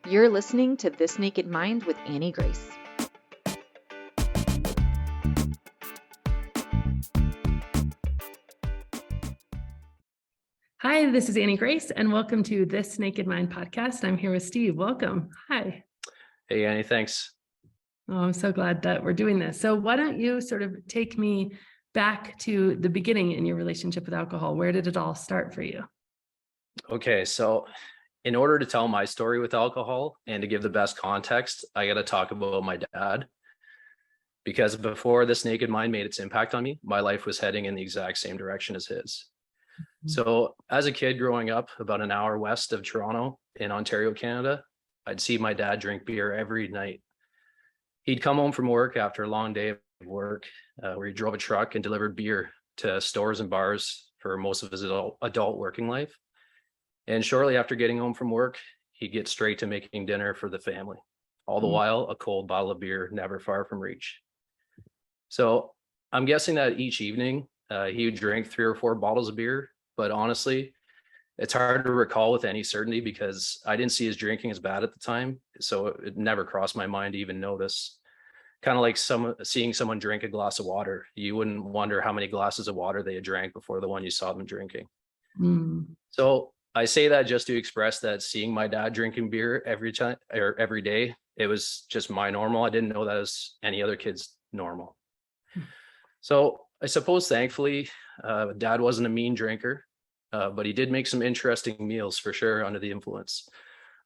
You're listening to This Naked Mind with Annie Grace. Hi, this is Annie Grace, and welcome to This Naked Mind podcast. I'm here with Steve. Welcome. Hi. Hey, Annie, thanks. Oh, I'm so glad that we're doing this. So why don't you sort of take me back to the beginning in your relationship with alcohol? Where did it all start for you? Okay, so in order to tell my story with alcohol and to give the best context, I got to talk about my dad. Because before This Naked Mind made its impact on me, my life was heading in the exact same direction as his. So as a kid growing up about an hour west of Toronto in Ontario, Canada, I'd see my dad drink beer every night. He'd come home from work after a long day of work where he drove a truck and delivered beer to stores and bars for most of his adult working life. And shortly after getting home from work, he'd get straight to making dinner for the family. All the while, a cold bottle of beer never far from reach. So I'm guessing that each evening he would drink 3 or 4 bottles of beer. But honestly, it's hard to recall with any certainty because I didn't see his drinking as bad at the time. So it never crossed my mind to even notice. Kind of like seeing someone drink a glass of water. You wouldn't wonder how many glasses of water they had drank before the one you saw them drinking. So I say that just to express that seeing my dad drinking beer every time or every day, it was just my normal. I didn't know that was any other kid's normal. So I suppose thankfully, dad wasn't a mean drinker, but he did make some interesting meals for sure under the influence.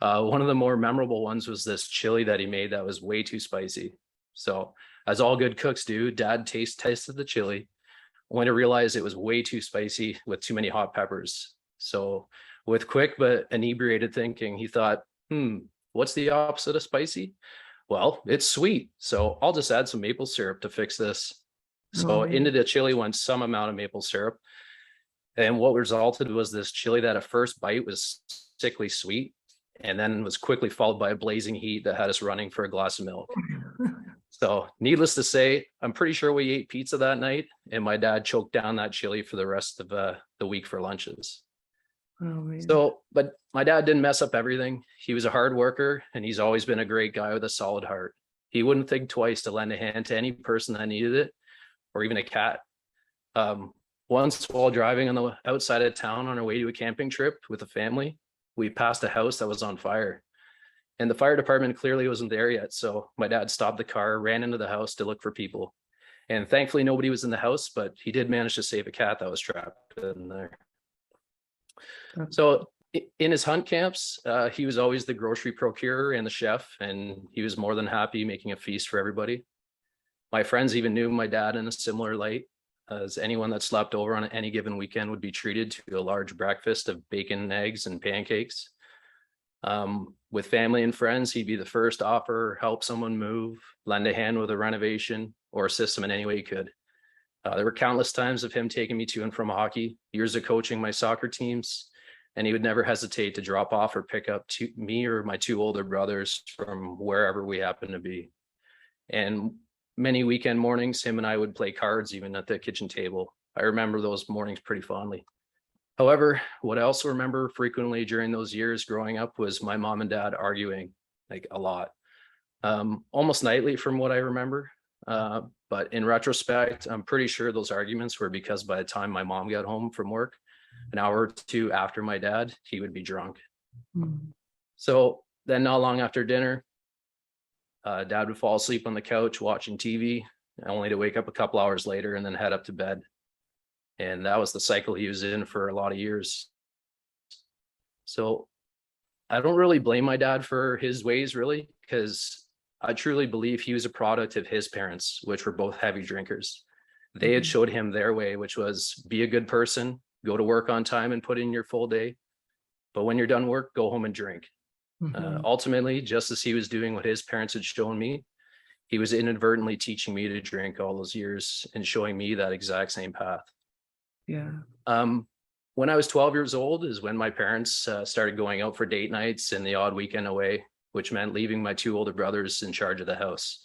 One of the more memorable ones was this chili that he made that was way too spicy. So as all good cooks do, dad tasted the chili, only to realize it was way too spicy with too many hot peppers. So with quick but inebriated thinking, he thought, what's the opposite of spicy? Well, it's sweet. So I'll just add some maple syrup to fix this. So into the chili went some amount of maple syrup. And what resulted was this chili that at first bite was sickly sweet and then was quickly followed by a blazing heat that had us running for a glass of milk. So needless to say, I'm pretty sure we ate pizza that night and my dad choked down that chili for the rest of the week for lunches. But my dad didn't mess up everything. He was a hard worker and he's always been a great guy with a solid heart. He wouldn't think twice to lend a hand to any person that needed it or even a cat. Once while driving on the outside of town on our way to a camping trip with a family, we passed a house that was on fire. And the fire department clearly wasn't there yet. So my dad stopped the car, ran into the house to look for people. And thankfully, nobody was in the house, but he did manage to save a cat that was trapped in there. So in his hunt camps, he was always the grocery procurer and the chef, and he was more than happy making a feast for everybody. My friends even knew my dad in a similar light, as anyone that slept over on any given weekend would be treated to a large breakfast of bacon, eggs, and pancakes. With family and friends, he'd be the first to offer, help someone move, lend a hand with a renovation, or assist them in any way he could. There were countless times of him taking me to and from hockey, years of coaching my soccer teams, and he would never hesitate to drop off or pick up me or my 2 older brothers from wherever we happened to be. And many weekend mornings, him and I would play cards even at the kitchen table. I remember those mornings pretty fondly. However, what I also remember frequently during those years growing up was my mom and dad arguing, like a lot, almost nightly from what I remember. But in retrospect, I'm pretty sure those arguments were because by the time my mom got home from work, an hour or 2 after my dad, he would be drunk. So then not long after dinner, dad would fall asleep on the couch watching TV, only to wake up a couple hours later and then head up to bed. And that was the cycle he was in for a lot of years. So I don't really blame my dad for his ways, really, because I truly believe he was a product of his parents, which were both heavy drinkers. They had showed him their way, which was be a good person, go to work on time and put in your full day. But when you're done work, go home and drink. Ultimately, just as he was doing what his parents had shown me, he was inadvertently teaching me to drink all those years and showing me that exact same path. When I was 12 years old is when my parents started going out for date nights and the odd weekend away, which meant leaving my 2 older brothers in charge of the house.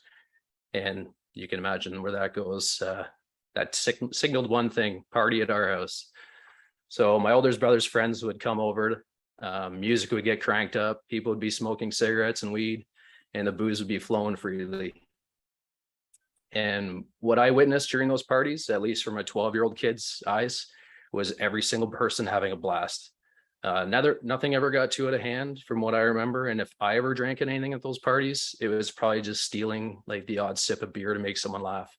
And you can imagine where that goes. That signaled one thing: party at our house. So my oldest brother's friends would come over Music would get cranked up, people would be smoking cigarettes and weed, and the booze would be flowing freely. And what I witnessed during those parties, at least from a 12-year-old kid's eyes, was every single person having a blast. Nothing ever got too out of hand from what I remember. And if I ever drank anything at those parties, it was probably just stealing like the odd sip of beer to make someone laugh.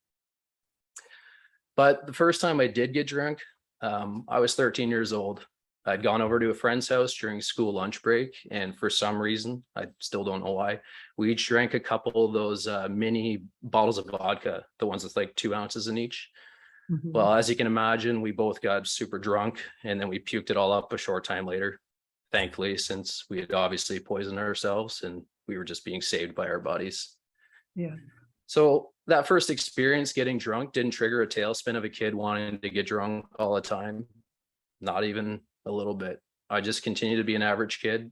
But the first time I did get drunk, I was 13 years old. I'd gone over to a friend's house during school lunch break, and for some reason, I still don't know why, we each drank a couple of those mini bottles of vodka, the ones with like 2 ounces in each. Mhm. Well, as you can imagine, we both got super drunk, and then we puked it all up a short time later. Thankfully, since we had obviously poisoned ourselves and we were just being saved by our buddies. Yeah. So that first experience getting drunk didn't trigger a tailspin of a kid wanting to get drunk all the time. Not even a little bit. I just continued to be an average kid,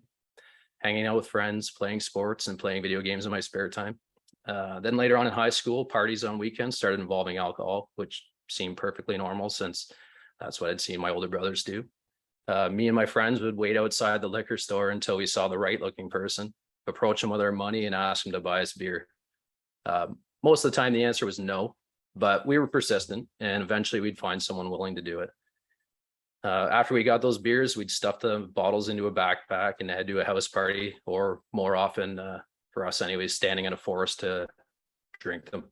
hanging out with friends, playing sports, and playing video games in my spare time. Then later on in high school, parties on weekends started involving alcohol, which seemed perfectly normal since that's what I'd seen my older brothers do. Me and my friends would wait outside the liquor store until we saw the right looking person, approach them with our money and ask them to buy us beer. Most of the time the answer was no, but we were persistent and eventually we'd find someone willing to do it. After we got those beers, we'd stuff the bottles into a backpack and head to a house party, or more often, for us anyways, standing in a forest to drink them.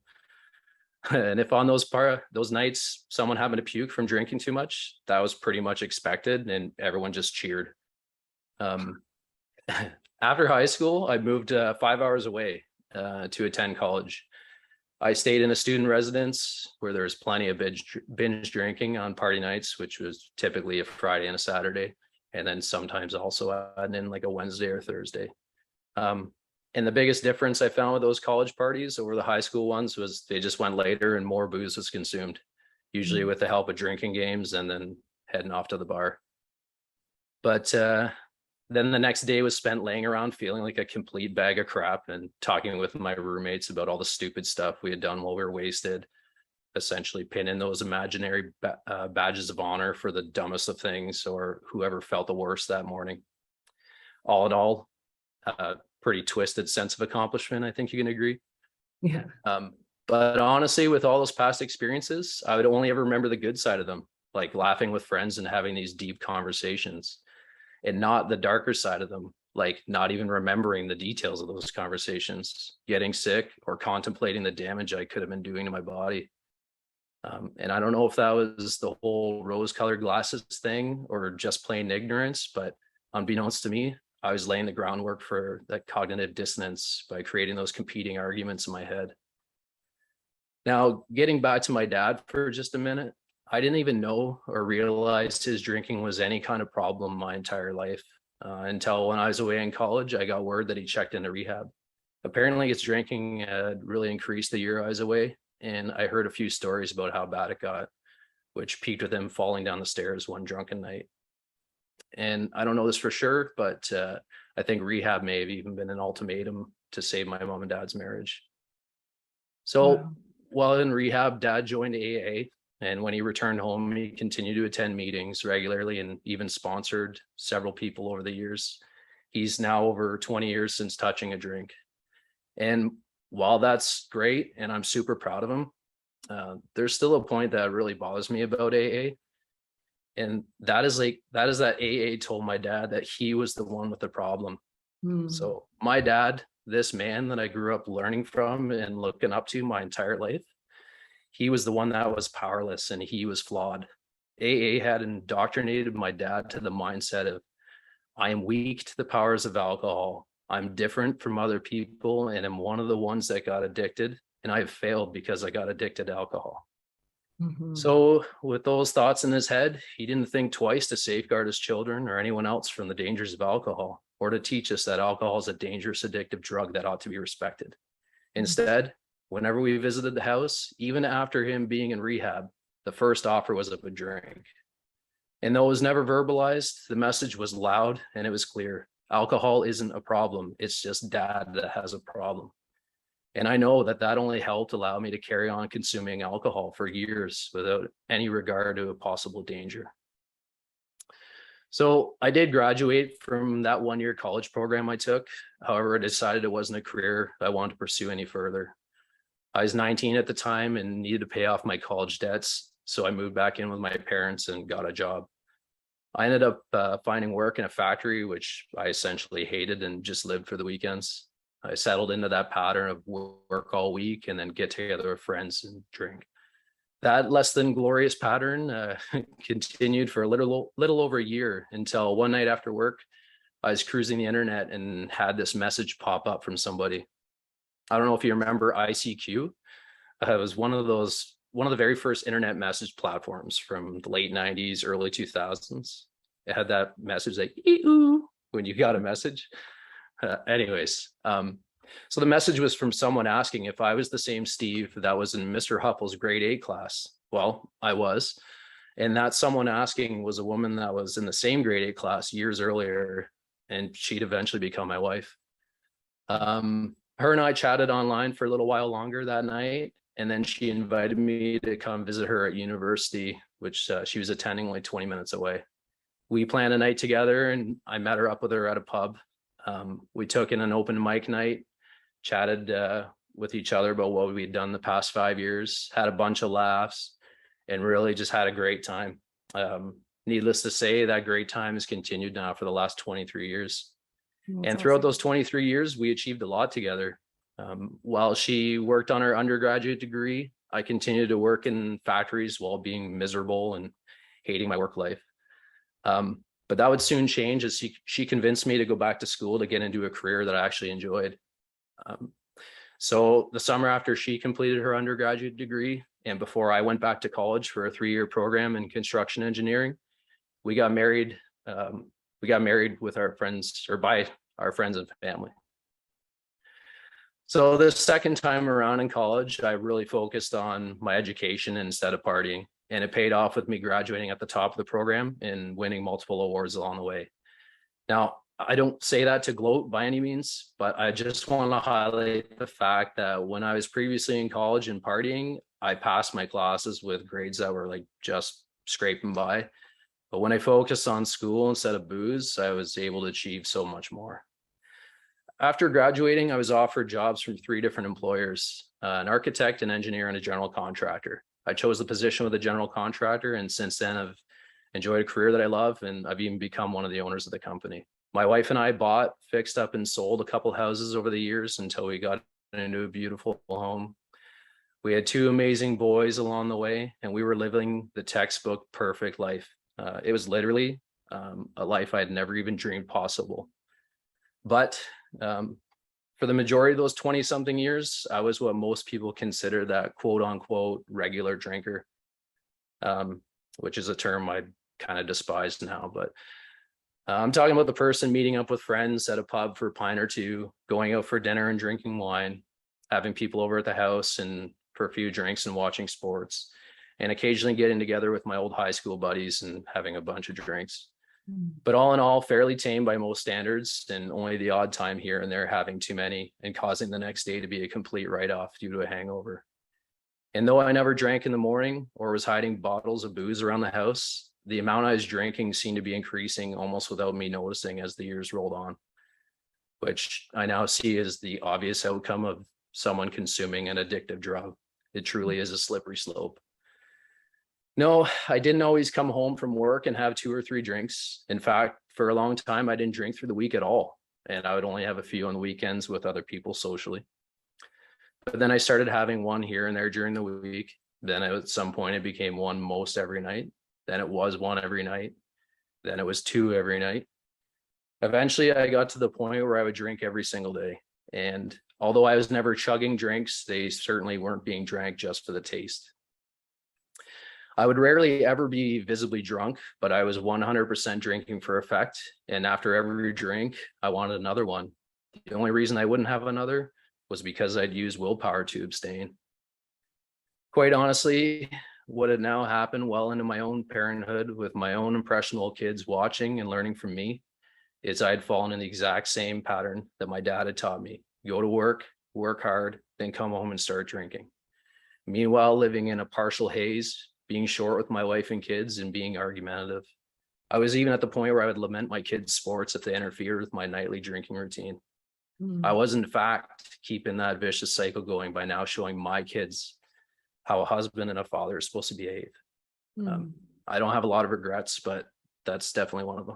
And if on those nights someone happened to puke from drinking too much, that was pretty much expected, and everyone just cheered. After high school, I moved 5 hours away to attend college. I stayed in a student residence where there was plenty of binge drinking on party nights, which was typically a Friday and a Saturday, and then sometimes also adding in like a Wednesday or Thursday. And the biggest difference I found with those college parties over the high school ones was they just went later and more booze was consumed, usually with the help of drinking games and then heading off to the bar. But then the next day was spent laying around feeling like a complete bag of crap and talking with my roommates about all the stupid stuff we had done while we were wasted, essentially pinning those imaginary badges of honor for the dumbest of things or whoever felt the worst that morning. All in all, pretty twisted sense of accomplishment, I think you can agree. Yeah. But honestly, with all those past experiences, I would only ever remember the good side of them, like laughing with friends and having these deep conversations, and not the darker side of them, like not even remembering the details of those conversations, getting sick or contemplating the damage I could have been doing to my body. And I don't know if that was the whole rose-colored glasses thing or just plain ignorance, but unbeknownst to me, I was laying the groundwork for that cognitive dissonance by creating those competing arguments in my head. Now, getting back to my dad for just a minute, I didn't even know or realize his drinking was any kind of problem my entire life until when I was away in college, I got word that he checked into rehab. Apparently his drinking had really increased the year I was away, and I heard a few stories about how bad it got, which peaked with him falling down the stairs one drunken night. And I don't know this for sure, but I think rehab may have even been an ultimatum to save my mom and dad's marriage. So Wow. while in rehab, dad joined AA. And when he returned home, he continued to attend meetings regularly and even sponsored several people over the years. He's now over 20 years since touching a drink. And while that's great, and I'm super proud of him, there's still a point that really bothers me about AA. And that is that AA told my dad that he was the one with the problem. So my dad, this man that I grew up learning from and looking up to my entire life, he was the one that was powerless and he was flawed. AA had indoctrinated my dad to the mindset of, I am weak to the powers of alcohol. I'm different from other people and I'm one of the ones that got addicted, and I have failed because I got addicted to alcohol. So with those thoughts in his head, he didn't think twice to safeguard his children or anyone else from the dangers of alcohol, or to teach us that alcohol is a dangerous addictive drug that ought to be respected. Instead, whenever we visited the house, even after him being in rehab, the first offer was of a drink. And though it was never verbalized, the message was loud and it was clear. Alcohol isn't a problem. It's just dad that has a problem. And I know that that only helped allow me to carry on consuming alcohol for years without any regard to a possible danger. So I did graduate from that 1-year college program I took. However, I decided it wasn't a career I wanted to pursue any further. I was 19 at the time and needed to pay off my college debts. So I moved back in with my parents and got a job. I ended up finding work in a factory, which I essentially hated and just lived for the weekends. I settled into that pattern of work all week and then get together with friends and drink. That less than glorious pattern continued for a little over a year until one night after work, I was cruising the internet and had this message pop up from somebody. I don't know if you remember ICQ. It was one of the very first internet message platforms from the late 90s, early 2000s. It had that message like, "Ee-oo," when you got a message. So the message was from someone asking if I was the same Steve that was in Mr. Hupple's grade 8 class. Well, I was. And that someone asking was a woman that was in the same grade 8 class years earlier, and she'd eventually become my wife. Her and I chatted online for a little while longer that night, and then she invited me to come visit her at university, which she was attending only 20 minutes away. We planned a night together, and I met her up with her at a pub. We took in an open mic night, chatted with each other about what we'd done the past 5 years, had a bunch of laughs, and really just had a great time. Needless to say, that great time has continued now for the last 23 years. And throughout those 23 years, we achieved a lot together. While she worked on her undergraduate degree, I continued to work in factories while being miserable and hating my work life. But that would soon change as she convinced me to go back to school to get into a career that I actually enjoyed. So the summer after she completed her undergraduate degree and before I went back to college for a 3-year program in construction engineering, we got married. We got married with our friends, or by our friends and family. So the second time around in college, I really focused on my education instead of partying, and it paid off with me graduating at the top of the program and winning multiple awards along the way. Now, I don't say that to gloat by any means, but I just want to highlight the fact that when I was previously in college and partying, I passed my classes with grades that were like just scraping by. But when I focused on school instead of booze, I was able to achieve so much more. After graduating, I was offered jobs from 3 different employers, an architect, an engineer, and a general contractor. I chose the position with a general contractor, and since then I've enjoyed a career that I love, and I've even become one of the owners of the company. My wife and I bought, fixed up, and sold a couple houses over the years until we got into a beautiful home. We had 2 amazing boys along the way, and we were living the textbook perfect life. It was literally a life I had never even dreamed possible. But for the majority of those 20-something years, I was what most people consider that quote unquote regular drinker, which is a term I kind of despise now. But I'm talking about the person meeting up with friends at a pub for a pint or two, going out for dinner and drinking wine, having people over at the house and for a few drinks and watching sports, and occasionally getting together with my old high school buddies and having a bunch of drinks. But all in all, fairly tame by most standards, and only the odd time here and there having too many and causing the next day to be a complete write-off due to a hangover. And though I never drank in the morning or was hiding bottles of booze around the house, the amount I was drinking seemed to be increasing almost without me noticing as the years rolled on, which I now see as the obvious outcome of someone consuming an addictive drug. It truly is a slippery slope. No, I didn't always come home from work and have 2 or 3 drinks. In fact, for a long time, I didn't drink through the week at all. And I would only have a few on the weekends with other people socially. But then I started having one here and there during the week. Then at some point, it became one most every night. Then it was one every night. Then it was 2 every night. Eventually, I got to the point where I would drink every single day. And although I was never chugging drinks, they certainly weren't being drank just for the taste. I would rarely ever be visibly drunk, but I was 100% drinking for effect. And after every drink, I wanted another one. The only reason I wouldn't have another was because I'd use willpower to abstain. Quite honestly, what had now happened well into my own parenthood with my own impressionable kids watching and learning from me is I'd fallen in the exact same pattern that my dad had taught me. Go to work hard, then come home and start drinking. Meanwhile, living in a partial haze, being short with my wife and kids, and being argumentative. I was even at the point where I would lament my kids' sports if they interfered with my nightly drinking routine. I was, in fact, keeping that vicious cycle going by now showing my kids how a husband and a father is supposed to behave. I don't have a lot of regrets, but that's definitely one of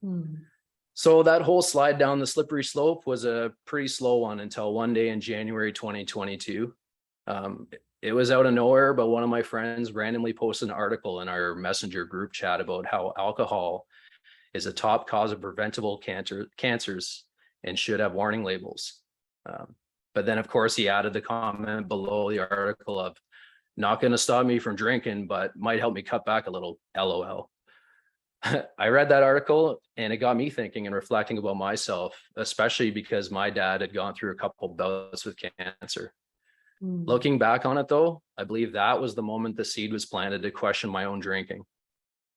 them. So that whole slide down the slippery slope was a pretty slow one until one day in January 2022. It was out of nowhere, but one of my friends randomly posted an article in our messenger group chat about how alcohol is a top cause of preventable cancers and should have warning labels. But then, of course, he added the comment below the article of, not going to stop me from drinking, but might help me cut back a little, LOL. I read that article and it got me thinking and reflecting about myself, especially because my dad had gone through a couple bouts with cancer. Looking back on it, though, I believe that was the moment the seed was planted to question my own drinking.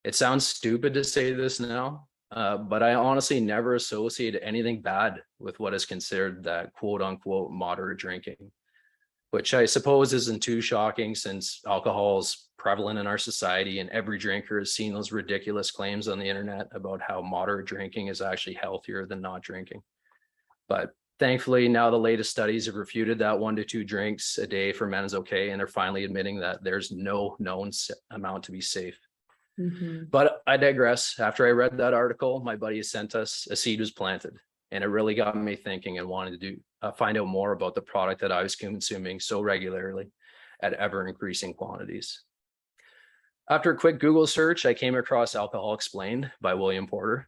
It sounds stupid to say this now, but I honestly never associated anything bad with what is considered that quote unquote moderate drinking, which I suppose isn't too shocking since alcohol is prevalent in our society and every drinker has seen those ridiculous claims on the internet about how moderate drinking is actually healthier than not drinking. But thankfully, now the latest studies have refuted that 1 to 2 drinks a day for men is okay, and they're finally admitting that there's no known amount to be safe. But I digress. After I read that article, my buddy sent us a seed was planted, and it really got me thinking and wanted to find out more about the product that I was consuming so regularly at ever increasing quantities. After a quick Google search, I came across Alcohol Explained by William Porter,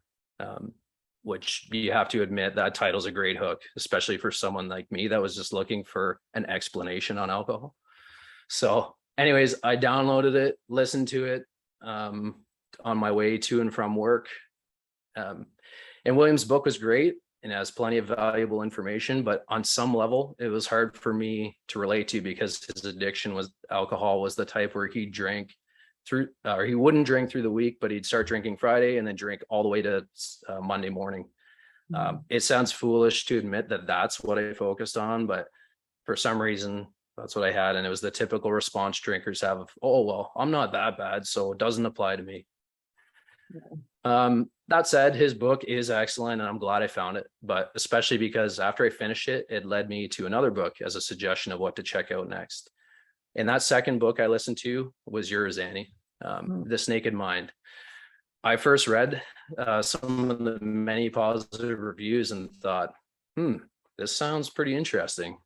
which you have to admit that title's a great hook, especially for someone like me that was just looking for an explanation on alcohol. So anyways, I downloaded it, listened to it on my way to and from work. And William's book was great and has plenty of valuable information, but on some level, it was hard for me to relate to because his addiction was alcohol was the type where he drank through, or he wouldn't drink through the week, but he'd start drinking Friday and then drink all the way to Monday morning. It sounds foolish to admit that that's what I focused on, but for some reason, that's what I had. And it was the typical response drinkers have of, oh, well, I'm not that bad, so it doesn't apply to me. That said, his book is excellent and I'm glad I found it, but especially because after I finished it, it led me to another book as a suggestion of what to check out next. And that second book I listened to was yours, Annie, This Naked Mind. I first read some of the many positive reviews and thought, this sounds pretty interesting.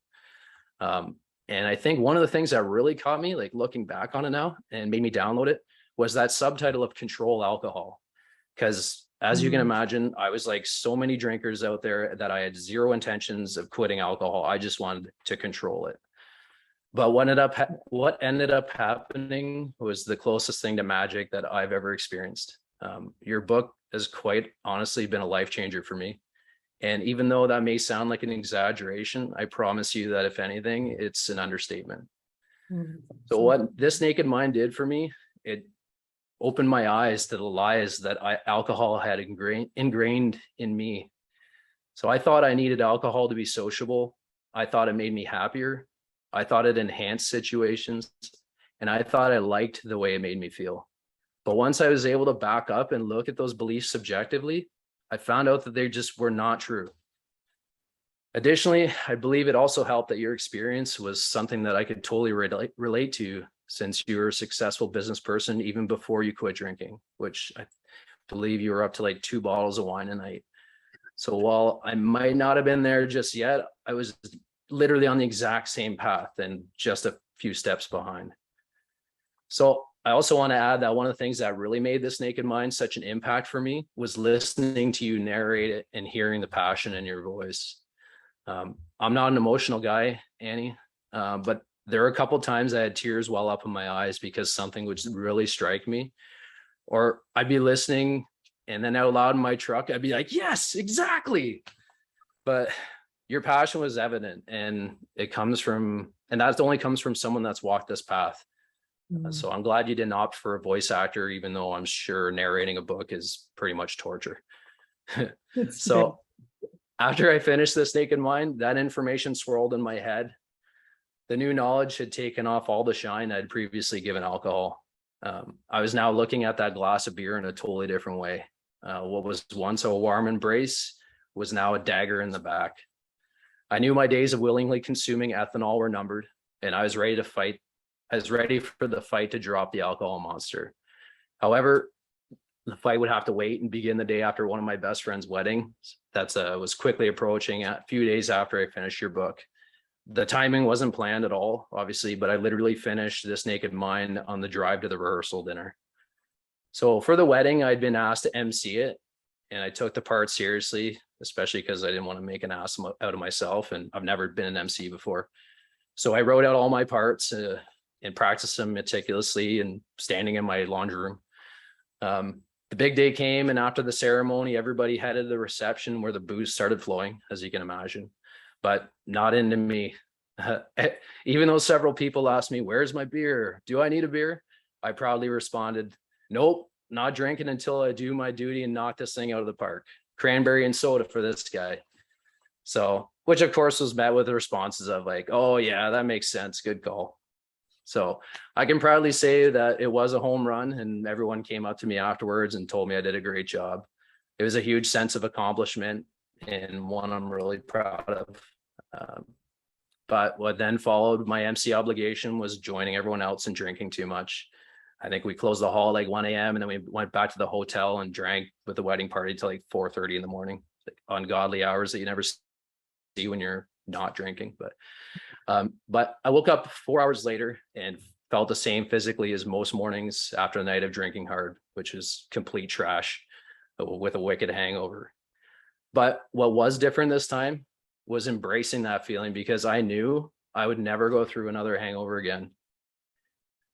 And I think one of the things that really caught me, like looking back on it now and made me download it, was that subtitle of Control Alcohol. Because as you can imagine, I was like so many drinkers out there that I had zero intentions of quitting alcohol. I just wanted to control it. But what ended up happening was the closest thing to magic that I've ever experienced. Your book has quite honestly been a life changer for me. And even though that may sound like an exaggeration, I promise you that if anything, it's an understatement. So what This Naked Mind did for me, it opened my eyes to the lies that alcohol had ingrained in me. So I thought I needed alcohol to be sociable. I thought it made me happier. I thought it enhanced situations, and I thought I liked the way it made me feel. But once I was able to back up and look at those beliefs subjectively, I found out that they just were not true. Additionally, I believe it also helped that your experience was something that I could totally relate to, since you were a successful business person even before you quit drinking, which I believe you were up to like 2 bottles of wine a night. So while I might not have been there just yet, I was literally on the exact same path and just a few steps behind. So I also want to add that one of the things that really made This Naked Mind such an impact for me was listening to you narrate it and hearing the passion in your voice. I'm not an emotional guy, Annie, but there are a couple of times I had tears well up in my eyes because something would really strike me, or I'd be listening and then out loud in my truck, I'd be like, yes, exactly. But your passion was evident, and that only comes from someone that's walked this path. So I'm glad you didn't opt for a voice actor, even though I'm sure narrating a book is pretty much torture. So after I finished This Naked Mind, that information swirled in my head. The new knowledge had taken off all the shine I'd previously given alcohol. I was now looking at that glass of beer in a totally different way. What was once a warm embrace was now a dagger in the back. I knew my days of willingly consuming ethanol were numbered, and I was ready to fight. I was ready for the fight to drop the alcohol monster. However, the fight would have to wait and begin the day after one of my best friend's wedding. That's was quickly approaching a few days after I finished your book. The timing wasn't planned at all, obviously, but I literally finished This Naked Mind on the drive to the rehearsal dinner. So for the wedding, I'd been asked to MC it, and I took the part seriously, especially because I didn't want to make an ass out of myself, and I've never been an MC before. So I wrote out all my parts and practiced them meticulously and standing in my laundry room. The big day came, and after the ceremony, everybody headed to the reception where the booze started flowing, as you can imagine, but not into me. Even though several people asked me, "Where's my beer? Do I need a beer?" I proudly responded, "Nope, not drinking until I do my duty and knock this thing out of the park. Cranberry and soda for this guy." So, which of course was met with the responses of like, "Oh yeah, that makes sense. Good call." So I can proudly say that it was a home run, and everyone came up to me afterwards and told me I did a great job. It was a huge sense of accomplishment and one I'm really proud of. But what then followed my MC obligation was joining everyone else and drinking too much. I think we closed the hall like 1 a.m. and then we went back to the hotel and drank with the wedding party till like 4:30 in the morning, like ungodly hours that you never see when you're not drinking. But I woke up 4 hours later and felt the same physically as most mornings after a night of drinking hard, which is complete trash with a wicked hangover. But what was different this time was embracing that feeling, because I knew I would never go through another hangover again.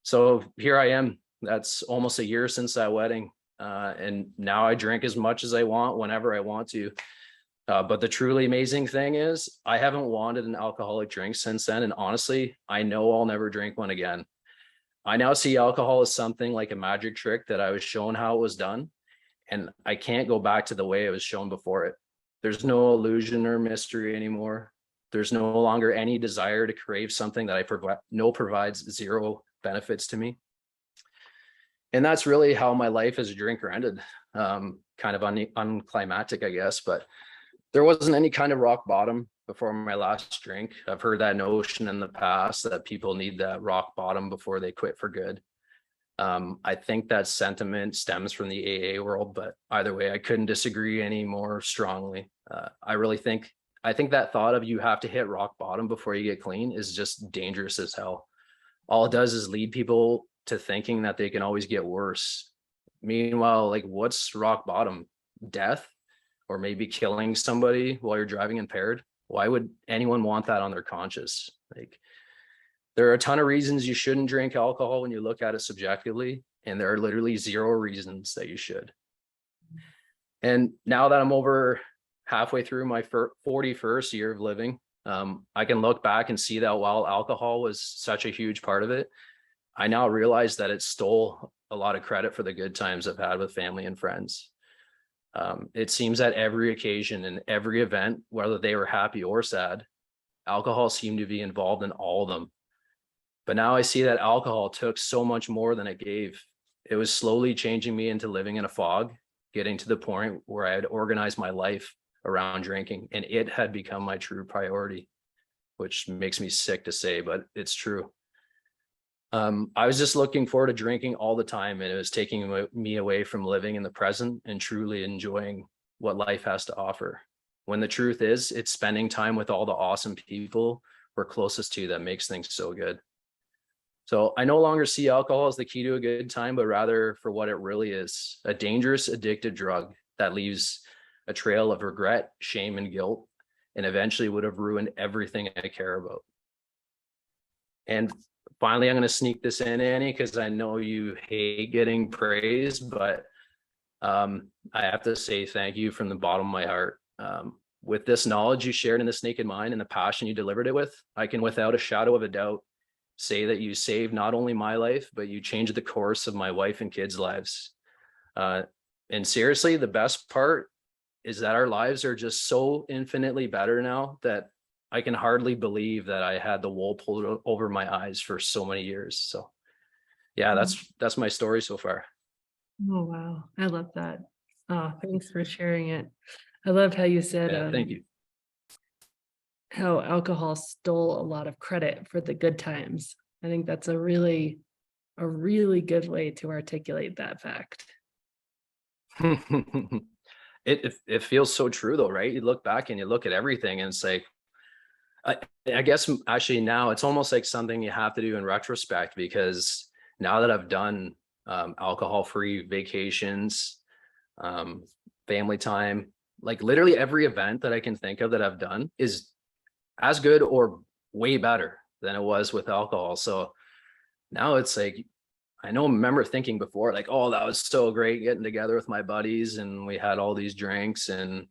So here I am. That's almost a year since that wedding. And now I drink as much as I want, whenever I want to. But the truly amazing thing is I haven't wanted an alcoholic drink since then. And honestly, I know I'll never drink one again. I now see alcohol as something like a magic trick that I was shown how it was done. And I can't go back to the way it was shown before it. There's no illusion or mystery anymore. There's no longer any desire to crave something that I know provides zero benefits to me. And that's really how my life as a drinker ended. Kind of unclimactic, I guess, but there wasn't any kind of rock bottom before my last drink. I've heard that notion in the past that people need that rock bottom before they quit for good. I think that sentiment stems from the AA world, but either way, I couldn't disagree any more strongly. I think that thought of you have to hit rock bottom before you get clean is just dangerous as hell. All it does is lead people to thinking that they can always get worse. Meanwhile, like, what's rock bottom? Death? Or maybe killing somebody while you're driving impaired? Why would anyone want that on their conscience? Like, there are a ton of reasons you shouldn't drink alcohol when you look at it subjectively, and there are literally zero reasons that you should. And now that I'm over halfway through my 41st year of living, I can look back and see that while alcohol was such a huge part of it, I now realize that it stole a lot of credit for the good times I've had with family and friends. It seems at every occasion and every event, whether they were happy or sad, alcohol seemed to be involved in all of them. But now I see that alcohol took so much more than it gave. It was slowly changing me into living in a fog, getting to the point where I had organized my life around drinking, and it had become my true priority, which makes me sick to say, but it's true. I was just looking forward to drinking all the time, and it was taking me away from living in the present and truly enjoying what life has to offer. When the truth is, it's spending time with all the awesome people we're closest to that makes things so good. So I no longer see alcohol as the key to a good time, but rather for what it really is: a dangerous, addictive drug that leaves a trail of regret, shame, and guilt, and eventually would have ruined everything I care about. And finally, I'm going to sneak this in, Annie, because I know you hate getting praise, but I have to say thank you from the bottom of my heart. With this knowledge you shared in This Naked Mind and the passion you delivered it with, I can without a shadow of a doubt say that you saved not only my life, but you changed the course of my wife and kids' lives. And seriously, the best part is that our lives are just so infinitely better now that I can hardly believe that I had the wool pulled over my eyes for so many years. So yeah, that's my story so far. Oh, wow. I love that. Oh, thanks for sharing it. I loved how you said Yeah, thank you. how alcohol stole a lot of credit for the good times. I think that's a really good way to articulate that fact. It feels so true though, right? You look back and you look at everything and it's like, I, I guess actually now it's almost like something you have to do in retrospect, because now that I've done alcohol-free vacations, um, family time, like literally every event that I can think of that I've done is as good or way better than it was with alcohol. So now it's like, I know, remember thinking before, like, oh, that was so great getting together with my buddies and we had all these drinks, and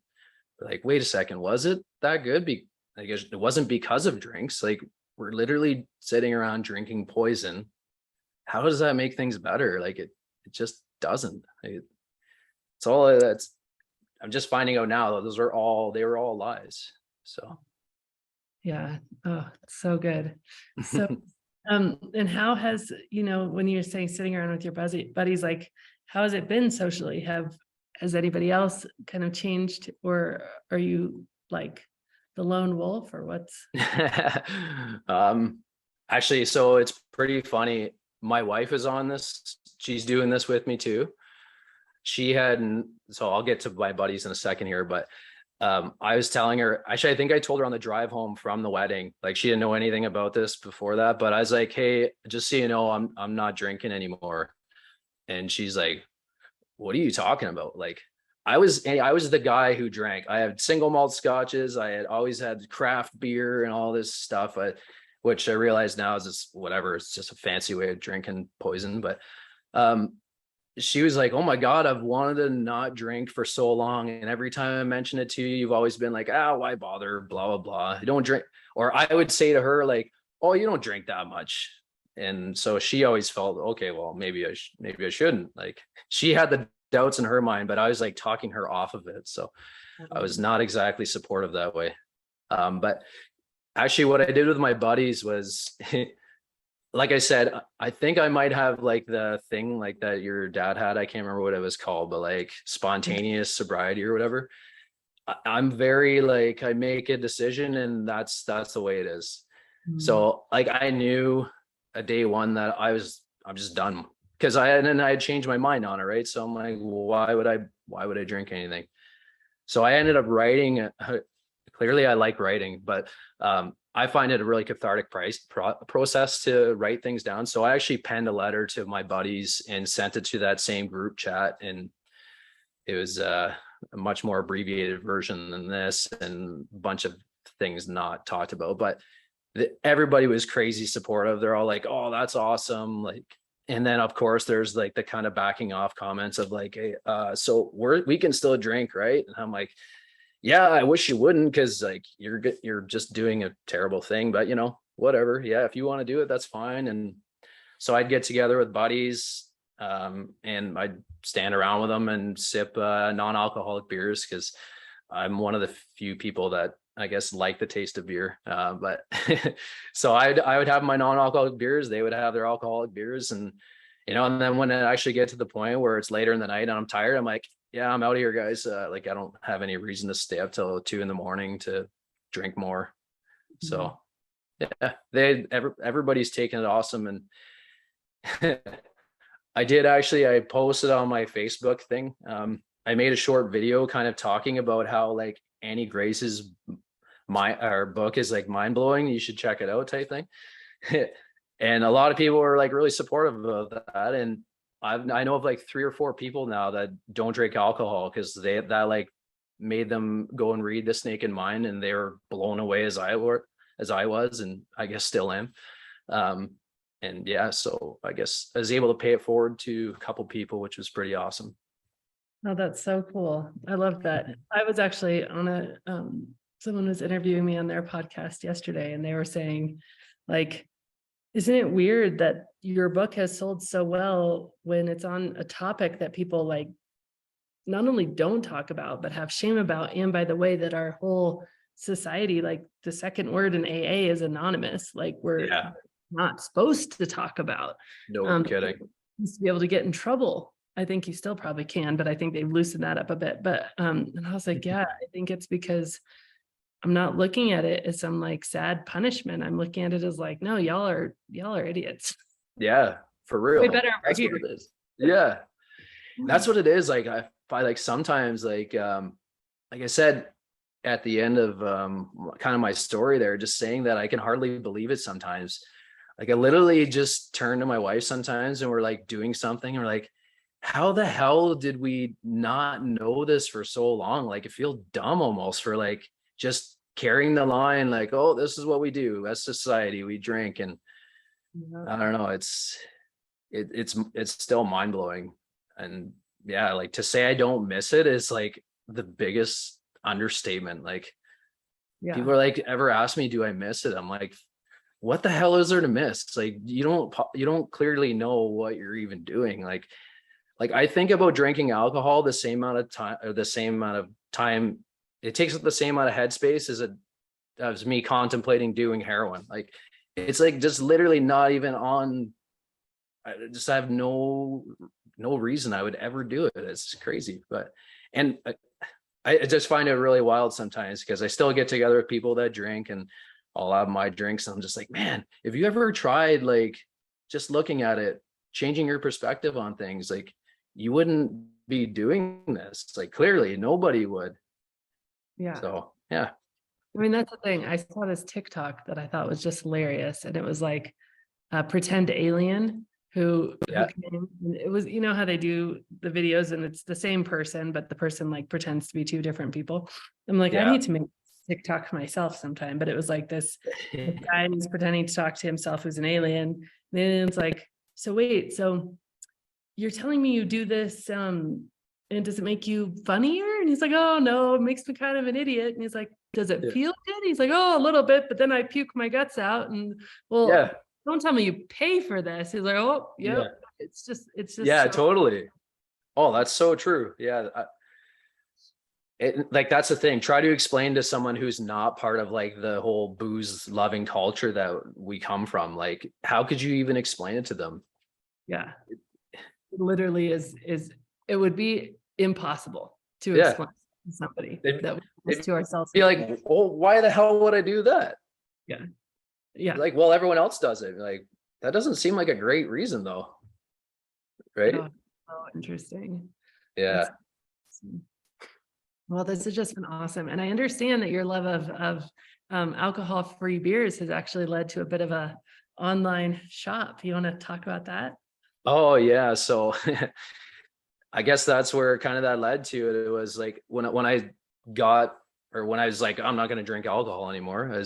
like, wait a second, was it that good? I guess it wasn't because of drinks. Like, we're literally sitting around drinking poison. How does that make things better? Like, it just doesn't. It's all that's, I'm just finding out now that they were all lies. So Yeah. Oh, so good. So, and how has, when you're saying sitting around with your buddies, like, how has it been socially? Has anybody else kind of changed, or are you like the lone wolf, or what's? um actually, so it's pretty funny. My wife is on this. She's doing this with me too. She hadn't, so I'll get to my buddies in a second here, but I was telling her, actually, I think I told her on the drive home from the wedding, like she didn't know anything about this before that, but I was like, hey, just so you know, I'm not drinking anymore. And she's like, what are you talking about? Like, I was the guy who drank. I had single malt scotches. I had always had craft beer and all this stuff, which I realize now is just whatever. It's just a fancy way of drinking poison. But um, she was like, oh my God, I've wanted to not drink for so long. And every time I mention it to you, you've always been like, why bother? Blah, blah, blah. You don't drink. Or I would say to her, like, oh, you don't drink that much. And so she always felt, okay, well, maybe I shouldn't. Like, she had the doubts in her mind, but I was like talking her off of it. So I was not exactly supportive that way. But actually what I did with my buddies was, like I said, I think I might have like the thing like that your dad had. I can't remember what it was called, but like spontaneous sobriety or whatever. I'm very like, I make a decision and that's the way it is. So like, I knew a day one that I'm just done, because I had changed my mind on it, right? So I'm like, well, why would I drink anything? So I ended up writing. Clearly, I like writing, but I find it a really cathartic process to write things down. So I actually penned a letter to my buddies and sent it to that same group chat, and it was a much more abbreviated version than this, and a bunch of things not talked about. But everybody was crazy supportive. They're all like, "Oh, that's awesome!" Like, and then of course there's like the kind of backing off comments of like, "Hey, so we can still drink, right?" And I'm like, yeah, I wish you wouldn't, because like you're just doing a terrible thing, but whatever. Yeah, if you want to do it, that's fine. And so I'd get together with buddies, and I'd stand around with them and sip non-alcoholic beers, because I'm one of the few people that I guess like the taste of beer. But so I would have my non-alcoholic beers, they would have their alcoholic beers, and and then when it actually get to the point where it's later in the night and I'm tired, I'm like, yeah, I'm out of here, guys. Like, I don't have any reason to stay up till 2 a.m. to drink more. So yeah, everybody's taking it awesome. And I posted on my Facebook thing. I made a short video kind of talking about how like Annie Grace's our book is like mind blowing. You should check it out, type thing. And a lot of people were like really supportive of that. And I know of like 3 or 4 people now that don't drink alcohol because that like made them go and read This Naked Mind, and they were blown away as I was, and I guess still am. And yeah, so I guess I was able to pay it forward to a couple people, which was pretty awesome. Oh, that's so cool. I love that. I was actually on someone was interviewing me on their podcast yesterday, and they were saying, like, isn't it weird that your book has sold so well when it's on a topic that people like not only don't talk about, but have shame about? And by the way, that our whole society, like the second word in AA is anonymous. Like we're not supposed to talk about. No kidding. Used to be able to get in trouble. I think you still probably can, but I think they've loosened that up a bit. But and I was like, yeah, I think it's because I'm not looking at it as some like sad punishment. I'm looking at it as like, no, y'all are idiots. Yeah, for real. Way better over That's here. what it is. Yeah. That's what it is. Like I find like sometimes like I said at the end of kind of my story there, just saying that I can hardly believe it sometimes. Like I literally just turn to my wife sometimes and we're like doing something and we're like, how the hell did we not know this for so long? Like it feels dumb almost for like just carrying the line, like, oh, this is what we do as society, we drink. And I don't know, it's still mind blowing. And yeah, like to say I don't miss it is like the biggest understatement. Like people are like, ever ask me, do I miss it? I'm like, what the hell is there to miss? It's like you don't clearly know what you're even doing. Like I think about drinking alcohol the same amount of time, or the same amount of time it takes up the same amount of headspace as me contemplating doing heroin. Like it's like just literally not even on. I have no reason I would ever do it. It's crazy. But and I just find it really wild sometimes because I still get together with people that drink and I'll have my drinks and I'm just like, man, if you ever tried like just looking at it, changing your perspective on things, like you wouldn't be doing this. It's like clearly nobody would. Yeah. So yeah. I mean, that's the thing. I saw this TikTok that I thought was just hilarious. And it was like a pretend alien who came, and it was, you know how they do the videos and it's the same person, but the person like pretends to be two different people. I'm like, I need to make TikTok myself sometime. But it was like this guy who's pretending to talk to himself who's an alien. And then it's like, so wait, so you're telling me you do this and does it make you funnier? And he's like, oh no, it makes me kind of an idiot. And he's like, does it feel good? He's like, oh, a little bit, but then I puke my guts out. And well, don't tell me you pay for this. He's like, oh, it's just yeah, totally. Oh, that's so true. Yeah. Like that's the thing. Try to explain to someone who's not part of like the whole booze loving culture that we come from. Like, how could you even explain it to them? Yeah, it literally is. It would be impossible to explain to somebody that we do to ourselves. Be like, oh, why the hell would I do that? Yeah. Yeah. Like, well, everyone else does it. Like, that doesn't seem like a great reason though. Right? Oh, interesting. Yeah. Well, this has just been awesome. And I understand that your love of alcohol-free beers has actually led to a bit of a online shop. You want to talk about that? Oh yeah. So I guess that's where kind of that led to it. It was like when I was like, I'm not going to drink alcohol anymore. I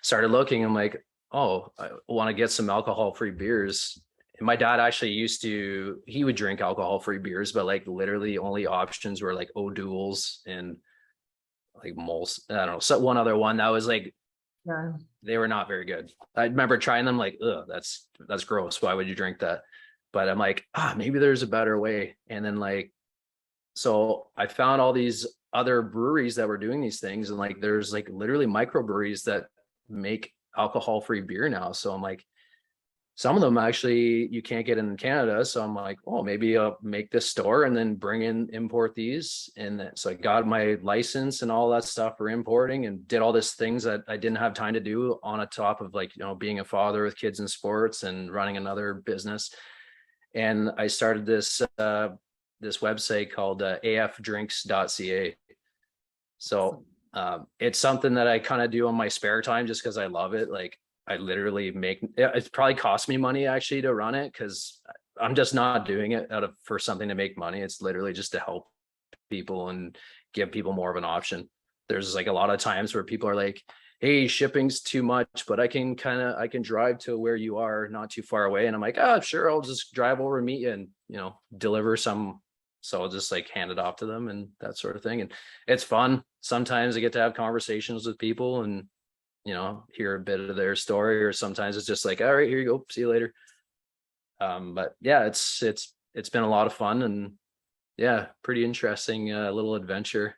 started looking, I'm like, oh, I want to get some alcohol-free beers. And my dad actually he would drink alcohol-free beers, but like literally only options were like O'Doul's and like Moles. I don't know. So one other one that was like, they were not very good. I remember trying them like, ugh, that's gross. Why would you drink that? But I'm like, maybe there's a better way. And then like, so I found all these other breweries that were doing these things. And like, there's like literally microbreweries that make alcohol-free beer now. So I'm like, some of them actually you can't get in Canada. So I'm like, oh, maybe I'll make this store and then import these. And so I got my license and all that stuff for importing and did all these things that I didn't have time to do on a top of like, being a father with kids in sports and running another business. And I started this website called afdrinks.ca. So it's something that I kind of do on my spare time just because I love it. Like I literally it probably cost me money actually to run it because I'm just not doing it for something to make money. It's literally just to help people and give people more of an option. There's like a lot of times where people are like, hey, shipping's too much, but I can drive to where you are, not too far away. And I'm like, oh, sure, I'll just drive over and meet you and, deliver some. So I'll just like hand it off to them and that sort of thing. And it's fun. Sometimes I get to have conversations with people and, hear a bit of their story, or sometimes it's just like, all right, here you go. See you later. But yeah, it's been a lot of fun and yeah, pretty interesting little adventure.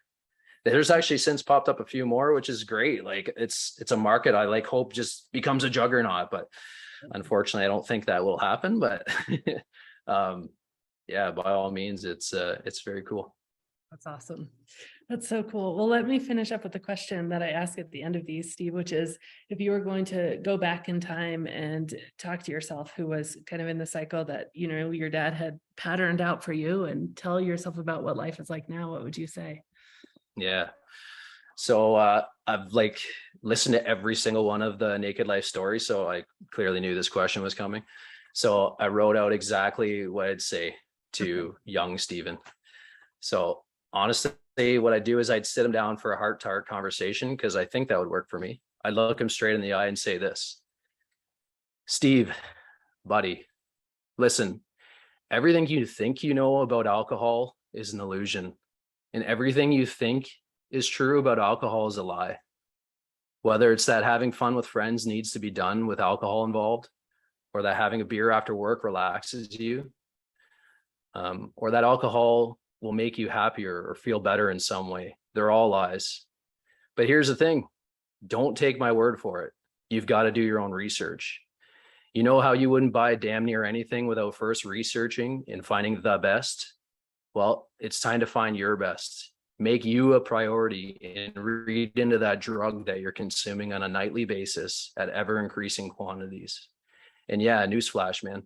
There's actually since popped up a few more, which is great. Like it's a market I like hope just becomes a juggernaut, but Unfortunately, I don't think that will happen, but yeah, by all means, it's very cool. That's awesome. That's so cool. Well, let me finish up with the question that I ask at the end of these, Steve, which is if you were going to go back in time and talk to yourself who was kind of in the cycle that, you know, your dad had patterned out for you and tell yourself about what life is like now, what would you say? Yeah. So I've like listened to every single one of the Naked Life stories. So I clearly knew this question was coming. So I wrote out exactly what I'd say to young Stephen. So honestly, what I'd do is I'd sit him down for a heart-to-heart conversation because I think that would work for me. I'd look him straight in the eye and say this: Steve, buddy, listen, everything you think you know about alcohol is an illusion, and everything you think is true about alcohol is a lie. Whether it's that having fun with friends needs to be done with alcohol involved, or that having a beer after work relaxes you, or that alcohol will make you happier or feel better in some way. They're all lies. But here's the thing: don't take my word for it. You've got to do your own research. You know how you wouldn't buy damn near anything without first researching and finding the best? Well, it's time to find your best. Make you a priority and read into that drug that you're consuming on a nightly basis at ever increasing quantities. And yeah, newsflash, man,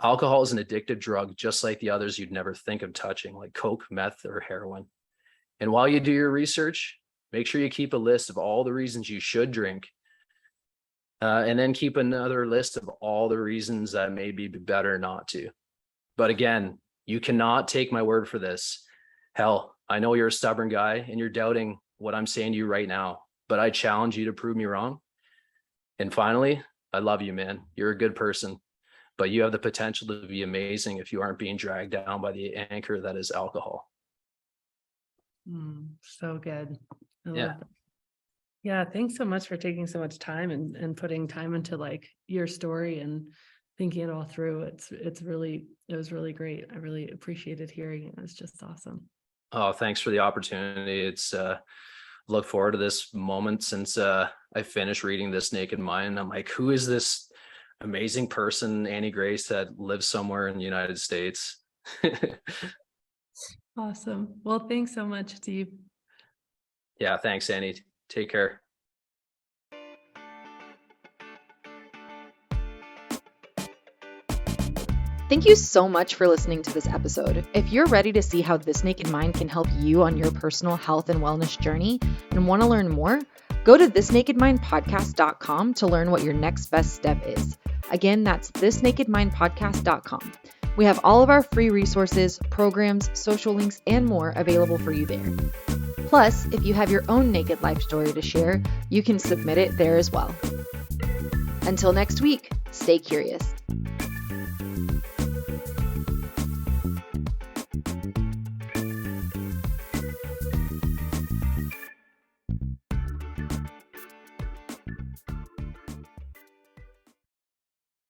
alcohol is an addictive drug, just like the others you'd never think of touching, like coke, meth, or heroin. And while you do your research, make sure you keep a list of all the reasons you should drink. And then keep another list of all the reasons that may be better not to. But again, you cannot take my word for this. Hell, I know you're a stubborn guy and you're doubting what I'm saying to you right now, but I challenge you to prove me wrong. And finally, I love you, man. You're a good person, but you have the potential to be amazing if you aren't being dragged down by the anchor that is alcohol. So good. I Yeah. love that. Yeah, thanks so much for taking so much time and putting time into like your story and thinking it all through. It was really great. I really appreciated hearing it. It was just awesome. Oh, thanks for the opportunity. It's look forward to this moment since I finished reading this Naked Mind. I'm like, who is this amazing person, Annie Grace, that lives somewhere in the United States? Awesome. Well, thanks so much, Steve. Yeah, thanks, Annie. Take care. Thank you so much for listening to this episode. If you're ready to see how This Naked Mind can help you on your personal health and wellness journey and want to learn more, go to thisnakedmindpodcast.com to learn what your next best step is. Again, that's thisnakedmindpodcast.com. We have all of our free resources, programs, social links, and more available for you there. Plus, if you have your own naked life story to share, you can submit it there as well. Until next week, stay curious.